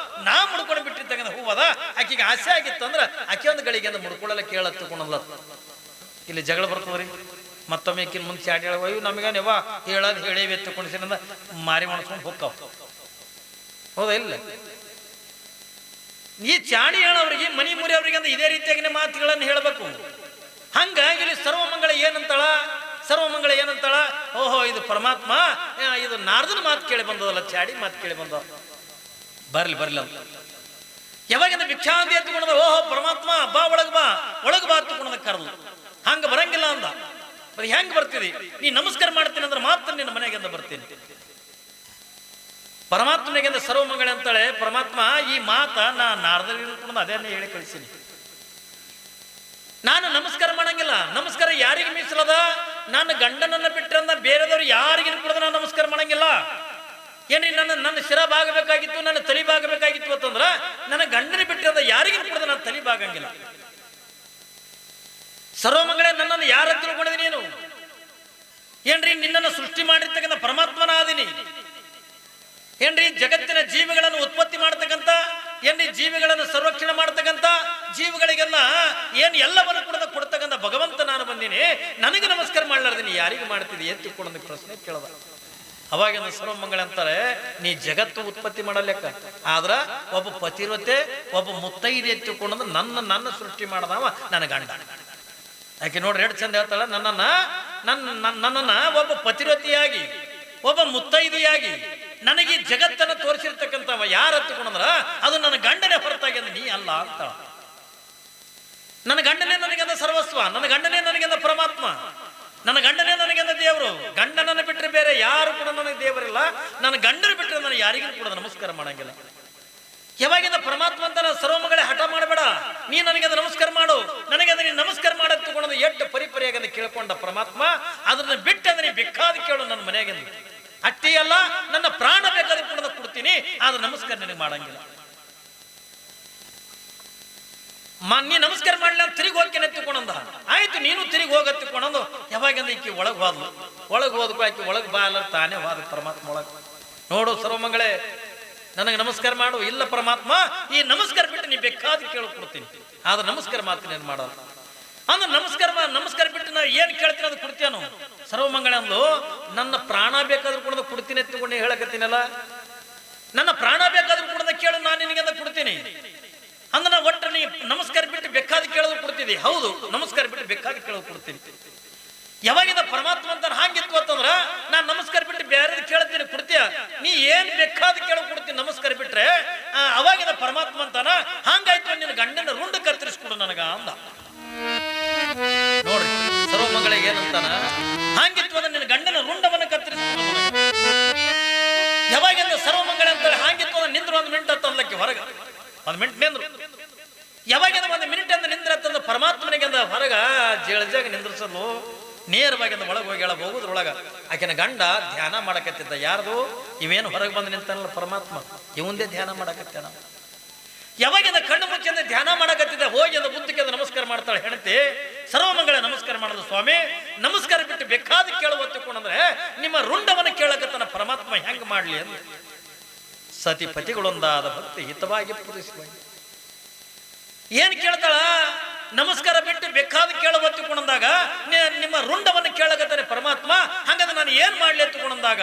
ನಾ ಮುಡ್ಕೊಂಡು ಬಿಟ್ಟಿರ್ತಕ್ಕಂಥ ಹೂ ಅದ. ಆಕೆಗೆ ಆಸೆ ಆಗಿತ್ತು ಅಂದ್ರ ಆಕೆ ಒಂದು ಗಳಿಗೆ ಅಂತ ಮುಡ್ಕೊಳ್ಳಲ್ಲ ಕೇಳ ತಿಳ್ಕೊಳಲ್ಲ. ಇಲ್ಲಿ ಜಗಳ ಬರ್ತದ್ರಿ. ಮತ್ತೊಮ್ಮೆ ಈಕಿನ ಮುಂದೆ ಚಾಡಿ ಹೇಳುವ ನಮಗೇನು ಯಾವ ಹೇಳೋದು ಹೇಳೇವಿ ಎತ್ತುಕೊಂಡಿಸಿನಿಂದ ಮಾರಿ ಮಾಡಿಸ್ಕೊಂಡು ಹೋಗ್ತಾವ. ಹೌದಾ ಇಲ್ಲ? ಈ ಚಾಡಿ ಹೇಳೋವ್ರಿಗೆ ಮನಿ ಮುರಿ ಅವ್ರಿಗೆ ಅಂತ ಇದೇ ರೀತಿಯಾಗಿನ ಮಾತುಗಳನ್ನು ಹೇಳಬೇಕು. ಹಂಗಾಗಿ ಇಲ್ಲಿ ಸರ್ವಮಂಗಳ ಏನಂತಾಳ? ಸರ್ವಮಂಗಳ ಏನಂತಾಳ? ಓಹೋ ಇದು ಪರಮಾತ್ಮ, ಇದು ನಾರದನ ಮಾತು ಕೇಳಿ ಬಂದದಲ್ಲ, ಚಾಡಿ ಮಾತು ಕೇಳಿ ಬಂದವ. ಬರ್ಲಿ ಅಂತ ಯಾವಾಗಿಂದ ಭಿಕ್ಷಾಂತಿ ಎತ್ತುಕೊಂಡ ಓಹೋ ಪರಮಾತ್ಮ ಬಾ ಒಳಗ್ ಬಾ ಎತ್ತುಕೊಂಡ ಕರೆದು ಹಂಗ ಬರಂಗಿಲ್ಲ ಅಂದ. ಹೆಂಗ್ ಬರ್ತೀರಿ? ನೀ ನಮಸ್ಕಾರ ಮಾಡ್ತೀನಿ ಅಂದ್ರೆ ಮಾತ್ರ ನಿನ್ನ ಮನೆಗೆಂದ ಬರ್ತೀನಿ. ಪರಮಾತ್ಮನಿಗೆಂದ ಸರ್ವಮಂಗಳ ಅಂತಾಳೆ ಪರಮಾತ್ಮ. ಈ ಮಾತ ನಾರದಲ್ಲಿ ಅದೇನೇ ಹೇಳಿ ಕಳಿಸೀನಿ. ನಾನು ನಮಸ್ಕಾರ ಮಾಡಂಗಿಲ್ಲ. ನಮಸ್ಕಾರ ಯಾರಿಗೆ ಮೀಸಲದ? ನಾನು ಗಂಡನನ್ನ ಬಿಟ್ಟರನ್ನ ಬೇರೆದವ್ರು ಯಾರಿಗೂ ಕೂಡ ನಾನು ನಮಸ್ಕಾರ ಮಾಡಂಗಿಲ್ಲ. ಏನ್ರಿ ನನ್ನ ಶಿರ ಬಾಗಬೇಕಾಗಿತ್ತು, ನನ್ನ ತಲೆ ಬಾಗಬೇಕಾಗಿತ್ತು ಅಂತಂದ್ರ ನನ್ನ ಗಂಡನ ಬಿಟ್ಟಿರದ ಯಾರಿಗೂ ಕೂಡ ನಾನು ತಲೆ ಬಾಗಂಗಿಲ್ಲ. ಸರ್ವಮಂಗಳೇ ನನ್ನನ್ನು ಯಾರ ತಿಳ್ಕೊಂಡಿದಿ ನೀನು? ಏನ್ರಿ ನಿನ್ನನ್ನು ಸೃಷ್ಟಿ ಮಾಡಿರ್ತಕ್ಕಂಥ ಪರಮಾತ್ಮನ ಆದಿನಿ. ಏನ್ರಿ ಜಗತ್ತಿನ ಜೀವಿಗಳನ್ನು ಉತ್ಪತ್ತಿ ಮಾಡ್ತಕ್ಕಂಥ, ಏನ್ರಿ ಜೀವಿಗಳನ್ನು ಸಂರಕ್ಷಣೆ ಮಾಡ್ತಕ್ಕಂಥ, ಜೀವಿಗಳಿಗೆಲ್ಲ ಏನ್ ಎಲ್ಲವನ್ನು ಕೂಡ ಕೊಡ್ತಕ್ಕಂಥ ಭಗವಂತ ನಾನು ಬಂದೀನಿ. ನನಗೆ ನಮಸ್ಕಾರ ಮಾಡ್ಲಾರ್ದೀನಿ, ಯಾರಿಗೆ ಮಾಡ್ತಿದ್ದಿ ಎತ್ತಿಕೊಂಡ ಪ್ರಶ್ನೆ ಕೇಳದ. ಅವಾಗಿನ ಸರ್ವಮಂಗಳ ಅಂತಾರೆ ನೀ ಜಗತ್ತು ಉತ್ಪತ್ತಿ ಮಾಡಲೆಕ್ಕ. ಆದ್ರ ಒಬ್ಬ ಪತಿವ್ರತೆ ಒಬ್ಬ ಮುತ್ತೈದೆ ಎತ್ತಿಕೊಂಡ ನನ್ನ ಸೃಷ್ಟಿ ಮಾಡದವ ನನ್ನ ಗಂಡ. ಯಾಕೆ ನೋಡ್ರಿ ಎರಡು ಚಂದ ಹೇಳ್ತಾಳ, ನನ್ನನ್ನ ಒಬ್ಬ ಪತಿವ್ರತಿಯಾಗಿ ಒಬ್ಬ ಮುತ್ತೈದೆಯಾಗಿ ನನಗೆ ಜಗತ್ತನ್ನು ತೋರಿಸಿರ್ತಕ್ಕಂಥವ ಯಾರು ಹತ್ತುಕೊಂಡ್ರ ಅದು ನನ್ನ ಗಂಡನೇ ಹೊರತಾಗಿ ಅಂದ್ರೆ ನೀ ಅಲ್ಲ ಅಂತ. ನನ್ನ ಗಂಡನೇ ನನಗೆಂದ ಸರ್ವಸ್ವ, ನನ್ನ ಗಂಡನೇ ನನಗೆಂದ ಪರಮಾತ್ಮ, ನನ್ನ ಗಂಡನೇ ನನಗೆಂದ ದೇವರು. ಗಂಡನನ್ನು ಬಿಟ್ಟರೆ ಬೇರೆ ಯಾರು ಕೂಡ ನನಗೆ ದೇವರಿಲ್ಲ. ನನ್ನ ಗಂಡನ ಬಿಟ್ಟರೆ ನಾನು ಯಾರಿಗೂ ಕೂಡ ನಮಸ್ಕಾರ ಮಾಡಂಗಿಲ್ಲ. ಯಾವಾಗಿಂದ ಪರಮಾತ್ಮ ಅಂತ ಸರ್ವಮಗಳೇ ಹಠ ಮಾಡಬೇಡ, ನೀ ನನಗೆ ನಮಸ್ಕಾರ ಮಾಡು, ನನಗೆ ನೀನು ನಮಸ್ಕಾರ ಮಾಡಕ್ ತಗೊಂಡು ಎಷ್ಟು ಪರಿಪರಿಯಾಗಿ ಕೇಳ್ಕೊಂಡ ಪರಮಾತ್ಮ. ಅದನ್ನ ಬಿಟ್ಟಂದ್ರೆ ನೀ ಬೇಕಾದ ಕೇಳು ನನ್ನ ಮನೆಯಾಗ. ಅಷ್ಟೇ ಅಲ್ಲ, ನನ್ನ ಪ್ರಾಣ ಬೇಕಾದ್ರೆ ಕೂಡ ಕೊಡ್ತೀನಿ, ಆದ್ರೆ ನಮಸ್ಕಾರ ನನಗೆ ಮಾಡಂಗಿಲ್ಲ. ನೀ ನಮಸ್ಕಾರ ಮಾಡ್ಲಿ ಅಂತ ತಿರುಗಿ ಹೋಗ್ಕೇನೆ ಎತ್ತಿಕೊಂಡ. ಆಯ್ತು ನೀನು ತಿರುಗಿ ಹೋಗತ್ತಿಕೊಂಡು ಯಾವಾಗಿಂದ ಈಕಿ ಒಳಗೆ ಹೋದ್ಲು. ಒಳಗೆ ಹೋದಕ್ಕೂ ಆಕಿ ಒಳಗೆ ಬಾ ಅಲ್ಲ ತಾನೇ ಹೋದ ಪರಮಾತ್ಮ ಒಳಗೆ. ನೋಡು ಸರ್ವಮಂಗಳೇ ನನಗೆ ನಮಸ್ಕಾರ ಮಾಡು. ಇಲ್ಲ ಪರಮಾತ್ಮ, ಈ ನಮಸ್ಕಾರ ಬಿಟ್ಟು ನೀ ಬೇಕಾದ ಕೇಳ್ಕೊಡ್ತೀನಿ, ಆದ್ರೆ ನಮಸ್ಕಾರ ಮಾತ್ರ ಏನು ಮಾಡೋದು ಅಂದ್ರೆ ನಮಸ್ಕಾರ ಬಿಟ್ಟು ನಾವು ಏನು ಕೇಳ್ತೀನಿ ಅದು ಕೊಡ್ತೀಯನು. ಸರ್ವಮಂಗಳ ಅಂದ್ಲು, ನನ್ನ ಪ್ರಾಣ ಬೇಕಾದ್ರೂ ಕೂಡ ಕೊಡ್ತೀನಿ ಎತ್ಕೊಂಡು ಹೇಳಕತ್ತೀನಲ್ಲ, ನನ್ನ ಪ್ರಾಣ ಬೇಕಾದ್ರೂ ಕೂಡ ಕೇಳು, ನಾನು ನಿನಗೆ ಅಂತ ಕೊಡ್ತೀನಿ ಅಂದ್ರೆ ನಾ ಒಟ್ಟು ನೀ ನಮಸ್ಕಾರ ಬಿಟ್ಟು ಬೇಕಾದ ಕೇಳೋದು ಕೊಡ್ತಿದ್ದಿ. ಹೌದು, ನಮಸ್ಕಾರ ಬಿಟ್ಟು ಬೇಕಾದ ಕೇಳೋದು ಕೊಡ್ತೀನಿ. ಯಾವಾಗಿಂದ ಪರಮಾತ್ಮ ಅಂತ ಹಾಗಿತ್ತು ಅಂತಂದ್ರ ನಾನ್ ನಮಸ್ಕಾರ ಬಿಟ್ಟು ಬೇರೆ ಕೇಳ್ತೀನಿ ಕೊಡ್ತೀಯ, ನೀ ಏನ್ ಬೇಕಾದ ಕೇಳೋ ಕೊಡ್ತೀನಿ ನಮಸ್ಕಾರ ಬಿಟ್ರೆ. ಅವಾಗಿಂದ ಪರಮಾತ್ಮ ಅಂತಾನ ಹಂಗಾಯ್ತು ನಿನ್ನ ಗಂಡನ ರುಂಡ ಕತ್ತರಿಸ್ಕೊಡು ನನಗ ಅಂದ. ನೋಡ್ರಿ ಸರ್ವಮಂಗಳಿಗೆ ಏನಂತಾನ, ಹಾಗಿತ್ತು ಅಂದ್ರೆ ನಿನ್ನ ಗಂಡನ ರುಂಡವನ್ನ ಕತ್ತರಿಸ್ಕೊಡು ನನಗ. ಯಾವಾಗಿಂದ ಸರ್ವಮಂಗಳ ಅಂತಾಳೆ ಹಾಗಿತ್ತು ಅಂದ್ರೆ ನಿಂದ್ರು 1 ಮಿನಿಟ್ ಅಂತ ಅನ್ಲಕ್ಕೆ ಹೊರಗ 1 ಮಿನಿಟ್ ನಿಂದ್ರು. ಯಾವಾಗಿಂದ 1 ಮಿನಿಟ್ ಅಂತ ನಿಂದ್ರತ್ತಂದ ಪರಮಾತ್ಮನಿಗೆ ಅಂದ ಹೊರಗ ಜೇಳಜಾಗ ನಿಂದ್ರಸಲು ನೇರವಾಗಿ ಒಳಗೆ ಹೋಗಿ ಹೇಳ ಹೋಗುದ್ರೊಳಗ ಆಕೆನ ಗಂಡ ಧ್ಯಾನ ಮಾಡಕತ್ತಿದ್ದ. ಯಾರ್ದು? ಇವೇನು ಹೊರಗೆ ಬಂದು ನಿಂತಾನಲ್ಲ ಪರಮಾತ್ಮ, ಇವಂದೇ ಧ್ಯಾನ ಮಾಡಕತ್ತಾನ. ಯಾವಾಗಿಂದ ಕಣ್ಣು ಮುಚ್ಚಿಂದ ಧ್ಯಾನ ಮಾಡಕತ್ತಿದ್ದ ಹೋಗಿ ಅಂದ ಬುದ್ಧಿಗೆ ನಮಸ್ಕಾರ ಮಾಡ್ತಾಳೆ ಹೆಂಡತಿ. ಸರ್ವಮಂಗಳ ನಮಸ್ಕಾರ ಮಾಡಲು ಸ್ವಾಮಿ, ನಮಸ್ಕಾರ ಬಿಟ್ಟು ಬೇಕಾದ ಕೇಳುವತ್ತುಕೊಂಡ್ರೆ ನಿಮ್ಮ ರುಂಡವನ್ನು ಕೇಳಕತ್ತಾನ ಪರಮಾತ್ಮ ಹೆಂಗ್ ಮಾಡ್ಲಿ ಅಂತ. ಸತಿ ಪತಿಗಳೊಂದಾದ ಭಕ್ತಿ ಹಿತವಾಗಿ ಪೂರೈಸುವ ಏನ್ ಕೇಳ್ತಾಳ? ನಮಸ್ಕಾರ ಬಿಟ್ಟು ಬೇಕಾದ ಕೇಳಬತ್ತುಕೊಂಡಾಗ ನಿಮ್ಮ ರುಂಡವನ್ನು ಕೇಳಕತ್ತಾನೆ ಪರಮಾತ್ಮ. ಹಂಗಂದ್ರೆ ನಾನು ಏನ್ ಮಾಡ್ಲಿ ಎತ್ತುಕೊಂಡಾಗ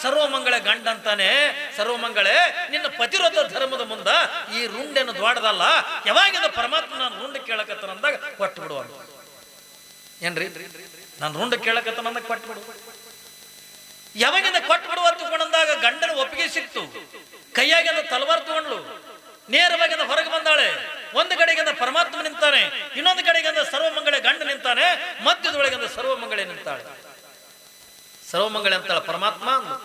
ಸರ್ವಮಂಗಳ ಗಂಡ ಅಂತಾನೆ, ಸರ್ವಮಂಗಳೇ ನಿನ್ನ ಪತಿರೋಧ ಧರ್ಮದ ಮುಂದ ಈ ರುಂಡೇನು ದ್ವಾಡದಲ್ಲ. ಯಾವಾಗಿಂದ ಪರಮಾತ್ಮ ನಾನು ರುಂಡ ಕೇಳಕತ್ತಾನ ಅಂದಾಗ ಕೊಟ್ಟು ಬಿಡುವ ಏನ್ರಿ, ನಾನು ರುಂಡ ಕೇಳಕತ್ತಾನ ಅಂದಾಗ ಕೊಟ್ಟು ಬಿಡು. ಯಾವಾಗಿಂದ ಕೊಟ್ಟು ಬಿಡುವ ತಗೊಂಡಾಗ ಗಂಡನ ಒಪ್ಪಿಗೆ ಸಿಕ್ತು. ಕೈಯಾಗಿಂದ ತಲವಾರ್ ತಗೊಂಡ್ಲು, ನೇರವಾಗಿ ಹೊರಗೆ ಬಂದಾಳೆ. ಒಂದು ಕಡೆಗಿಂದ ಪರಮಾತ್ಮ ನಿಂತಾನೆ, ಇನ್ನೊಂದು ಕಡೆಗಿಂದ ಸರ್ವಮಂಗಳ ಗಂಡ ನಿಂತಾನೆ, ಮಧ್ಯದೊಳಗಿಂದ ಸರ್ವಮಂಗಳೇ ನಿಂತಾಳೆ. ಸರ್ವಮಂಗಳೇ ಅಂತಾಳೆ ಪರಮಾತ್ಮ ಅಂದು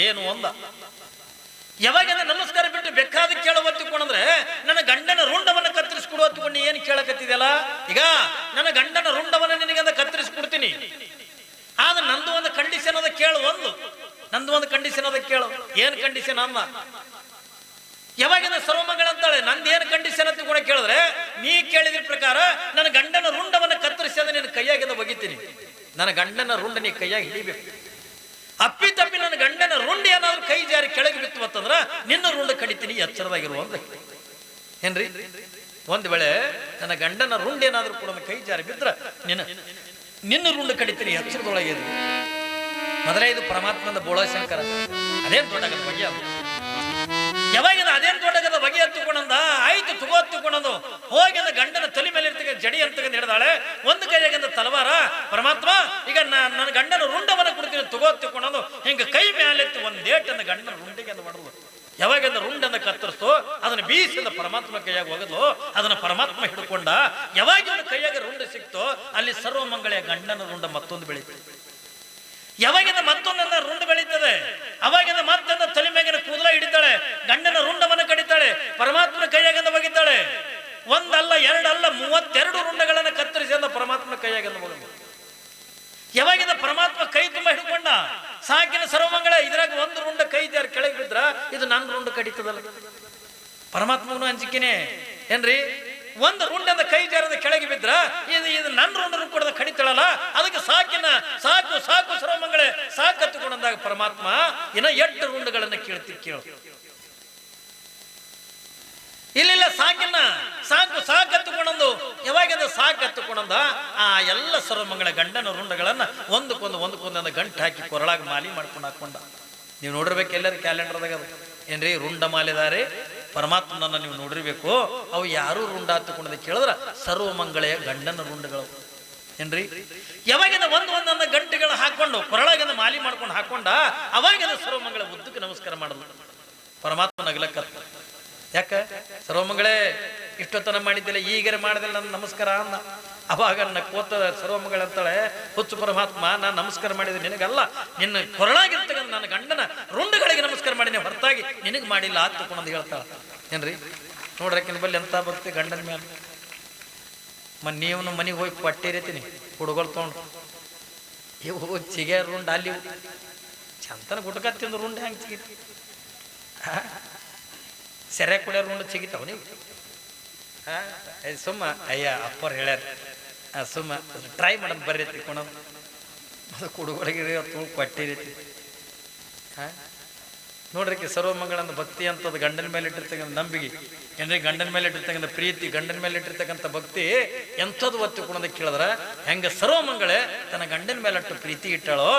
ಏನು ಅಂದ. ಯಾವಾಗಿಂದ ನಮಸ್ಕಾರ ಬಿಟ್ಟು ಬೇಕಾದ ಕೇಳುವತ್ತುಕೊಂಡ್ರೆ ನನ್ನ ಗಂಡನ ರುಂಡವನ್ನು ಕತ್ತರಿಸಿಕೊಡುವತ್ತುಕೊಂಡು ಏನು ಕೇಳಕತ್ತಿದೆಯಲ್ಲ, ಈಗ ನನ್ನ ಗಂಡನ ರುಂಡವನ್ನು ನಿನಗಂದ ಕತ್ತರಿಸಿಕೊಡ್ತೀನಿ, ಆದ್ರೆ ನಂದು ಒಂದು ಕಂಡೀಷನ್ ಅದ ಕೇಳು. ನಂದು ಒಂದು ಕಂಡೀಷನ್ ಅದ ಕೇಳು. ಏನ್ ಕಂಡೀಷನ್ ಅಮ್ಮ? ಯಾವಾಗಿಂದ ಸರ್ವಮಂಗಳ ಅಂತಾಳೆ ನಂದೇನು ಕಂಡೀಷನ್ ಅಂತ ಕೂಡ ಕೇಳಿದ್ರೆ, ನೀ ಕೇಳಿದ್ರ ಪ್ರಕಾರ ನನ್ನ ಗಂಡನ ರುಂಡವನ್ನು ಕತ್ತರಿಸಿ ಅದ ನಿನ್ನ ಕೈಯಾಗಿಂದ ಒಗಿತೀನಿ. ನನ್ನ ಗಂಡನ ರುಂಡ ನೀ ಕೈಯಾಗಿ ಹಿಡಿಬೇಕು. ಅಪ್ಪಿ ತಪ್ಪಿ ನನ್ನ ಗಂಡನ ರುಂಡ ಏನಾದ್ರು ಕೈ ಜಾರಿ ಕೆಳಗೆ ಬಿತ್ತು ಅಂತಂದ್ರ ನಿನ್ನ ರುಂಡ ಕಡಿತೀನಿ, ಎಚ್ಚರವಾಗಿರುವ ಅಂತ ಏನ್ರಿ. ಒಂದ್ ವೇಳೆ ನನ್ನ ಗಂಡನ ರುಂಡ ಏನಾದ್ರು ಕೂಡ ಕೈ ಜಾರಿ ಬಿದ್ರ ನಿನ್ನ ರುಂಡ ಕಡಿತೀನಿ, ಎಚ್ಚರದೊಳಗೆ ಇದು ಮೊದಲೇ. ಇದು ಪರಮಾತ್ಮನ ಬೋಳಶಂಕರ ಅದೇನ್ ದೊಡ್ಡಗದ ಬಗೆ. ಯಾವಾಗಿಂದ ಅದೇನ್ ದೊಡ್ಡಗದ ಬಗೆ ಎತ್ತುಕೊಂಡ ಆಯ್ತು ತಗೋತ್ತುಕೊಂಡದು ಹೋಗಿ ಗಂಡನ ತಲೆ ಮೇಲೆ ಇರ್ತಕ್ಕ ಜಡಿ ಅಂತ ಹಿಡಿದಾಳೆ. ಒಂದು ಕೈಯಾಗಿಂದ ತಲವಾರ, ಪರಮಾತ್ಮ ಈಗ ನನ್ನ ಗಂಡನ ರುಂಡವನ್ನು ಕೊಡ್ತೀನಿ ತಗೋತ್ತುಕೊಂಡದು ಹಿಂಗ ಕೈ ಮೇಲೆತ್ತಿ ಒಂದೇಟನ್ನ ಗಂಡನ ರುಂಡಿಗೆ ಅಂತ ಮಾಡುದು. ಯಾವಾಗಿಂದ ರುಂಡನ್ನ ಕತ್ತರಿಸ್ತೋ ಅದನ್ನ ಬೀಸಿದ ಪರಮಾತ್ಮ ಕೈಯಾಗ ಹೋಗದು, ಅದನ್ನ ಪರಮಾತ್ಮ ಹಿಡ್ಕೊಂಡ. ಯಾವಾಗ ಕೈಯಾಗ ರುಂಡ ಸಿಕ್ತೋ ಅಲ್ಲಿ ಸರ್ವಮಂಗಳೆಯ ಗಂಡನ ರುಂಡ ಮತ್ತೊಂದು ಬೆಳೀತದೆ. ಯಾವಾಗಿಂದ ಮತ್ತೊಂದನ್ನ ರುಂಡ ಬೆಳೀತದೆ, ಅವಾಗಿಂದ ಮತ್ತೊಂದು ತಲೆ ಮೇಗಿನ ಕೂದಲ ಹಿಡಿತಾಳೆ, ಗಂಡನ ರುಂಡವನ್ನು ಕಡಿತಾಳೆ, ಪರಮಾತ್ಮನ ಕೈಯಾಗಿಂದ ಒಗಿತಾಳೆ. ಒಂದಲ್ಲ ಎರಡಲ್ಲ 32 ರುಂಡಗಳನ್ನು ಕತ್ತರಿಸಿ ಅಂದ ಪರಮಾತ್ಮನ ಕೈಯಾಗಿಂದ ಒಗದು. ಯಾವಾಗಿಂದ ಪರಮಾತ್ಮ ಕೈ ತುಂಬ ಹಿಡ್ಕೊಂಡ ಸಾಕಿನ ಸರ್ವಮಂಗಳ ಇದ್ರಾಗ ಒಂದು ರುಂಡ ಕೈ ಜಾರಿ ಕೆಳಗೆ ಬಿದ್ರ ಇದು ನನ್ನ ರುಂಡ ಕಡಿತದಲ್ಲ. ಪರಮಾತ್ಮನು ಅಂಜಿಕೆನೆ ಏನ್ರಿ, ಒಂದು ರುಂಡದ ಕೈ ಜಾರದ ಕೆಳಗೆ ಬಿದ್ರ ಇದು ನನ್ನ ರುಂಡನ್ನು ಕೂಡ ಕಡಿತಾಳಲ್ಲ, ಅದಕ್ಕೆ ಸಾಕು ಸರ್ವಮಂಗಳೇ ಸಾಕತ್ತುಕೊಂಡಾಗ ಪರಮಾತ್ಮ ಇನ್ನ 8 ರುಂಡಗಳನ್ನ ಕೇಳು. ಇಲ್ಲ ಸಾಕತ್ತುಕೊಂಡಂದು ಯಾವಾಗಿಂದ ಸಾಕತ್ತುಕೊಂಡ ಆ ಎಲ್ಲ ಸರ್ವಮಂಗಳ ಗಂಡನ ರುಂಡಗಳನ್ನ ಒಂದಕ್ಕೊಂದು ಗಂಟು ಹಾಕಿ ಕೊರಳಾಗ ಮಾಲಿ ಮಾಡ್ಕೊಂಡು ಹಾಕೊಂಡ. ನೀವು ನೋಡಿರ್ಬೇಕು ಎಲ್ಲರೂ ಕ್ಯಾಲೆಂಡರ್ದಾಗ ಏನ್ರಿ ರುಂಡ ಮಾಲಿದಾರೆ ಪರಮಾತ್ಮನನ್ನ ನೀವು ನೋಡಿರ್ಬೇಕು. ಅವು ಯಾರು ರುಂಡ ಹತ್ತುಕೊಂಡ ಕೇಳಿದ್ರ ಸರ್ವಮಂಗಳೆಯ ಗಂಡನ ರುಂಡಗಳು ಏನ್ರಿ. ಯಾವಾಗಿಂದ ಒಂದೊಂದೊಂದು ಗಂಟೆಗಳು ಹಾಕೊಂಡು ಕೊರಳಾಗಿಂದ ಮಾಲಿ ಮಾಡ್ಕೊಂಡು ಹಾಕೊಂಡ ಅವಾಗಿಂದ ಸರ್ವಮಂಗಳ ಉದ್ದಕ್ಕೆ ನಮಸ್ಕಾರ ಮಾಡಿದ್ರು. ಪರಮಾತ್ಮ ನಗಲಕ್ಕ ಯಾಕ ಸರ್ವಮಂಗಳೇ ಇಷ್ಟೊತ್ತನ ಮಾಡಿದ್ದಿಲ್ಲ, ಈಗರೆ ಮಾಡಿದಿಲ್ಲ ನನ್ನ ನಮಸ್ಕಾರ ಅನ್ನ. ಅವಾಗ ನನ್ನ ಕೋತ ಸರ್ವಮಂಗಳ ಅಂತಾಳೆ, ಹುಚ್ಚು ಪರಮಾತ್ಮ ನಾನು ನಮಸ್ಕಾರ ಮಾಡಿದ್ರೆ ನಿನಗಲ್ಲ, ನಿನ್ನ ಕೊರಳಾಗಿರ್ತಕ್ಕಂಥ ನನ್ನ ಗಂಡನ ರುಂಡಗಳಿಗೆ ನಮಸ್ಕಾರ ಮಾಡಿನಿ ಹೊರತಾಗಿ ನಿನಗೆ ಮಾಡಿಲ್ಲ ಆತುಕೊಂಡ್ ಹೇಳ್ತಾಳ ಏನ್ರಿ. ನೋಡ್ರಕಿನ ಬಲ್ಲಿ ಎಂತ ಭಕ್ತಿ ಗಂಡನ ಮೇಲೆ. ನೀವು ನಮ್ಮ ಮನೆಗೆ ಹೋಗಿ ಪಟ್ಟಿರತೀನಿ ಹುಡುಗರು ತೊಗೊಂಡು ಇವು ಚಿಗೆ ರುಂಡ ಅಲ್ಲಿ ಚಂತನ ಗುಟ್ಕ ತಿಂದು ರುಂಡ ಹೆಂಗೆ ಸಿಗಿತಿ, ಸೆರೆ ಕುಡಿಯೋ ರುಂಡ ಸಿಗಿತಾವ ನೀವು. ಸುಮ್ಮ ಅಯ್ಯ ಅಪ್ಪರು ಹೇಳ್ಯಾರ ಸುಮ್ಮ ಟ್ರೈ ಮಾಡೋದು ಬರ್ರಿ ತಿಳ್ಕೊಳೋದು ಅದು ಕುಡುಗೊಳಗಿರಿ ತುಳು ಕೊಟ್ಟಿರೈತಿ ನೋಡ್ರಿ ಸರ್ವಮಂಗಳಂದ ಭಕ್ತಿ ಅಂತದ್ದು ಗಂಡನ ಮೇಲೆ ಇಟ್ಟಿರ್ತಕ್ಕಂಥ ನಂಬಿಕೆ ಏನ್ರಿ ಗಂಡನ ಮೇಲೆ ಇಟ್ಟಿರ್ತಕ್ಕಂಥ ಪ್ರೀತಿ ಗಂಡನ ಮೇಲೆ ಇಟ್ಟಿರ್ತಕ್ಕಂಥ ಭಕ್ತಿ ಎಂಥದ್ದು ಒತ್ತು ಕೊಡೋದಕ್ಕೆ ಕೇಳಿದ್ರ ಹೆಂಗ ಸರ್ವಮಂಗಳೆ ತನ್ನ ಗಂಡನ ಮೇಲೆ ಅಟ್ಟು ಪ್ರೀತಿ ಇಟ್ಟಾಳೋ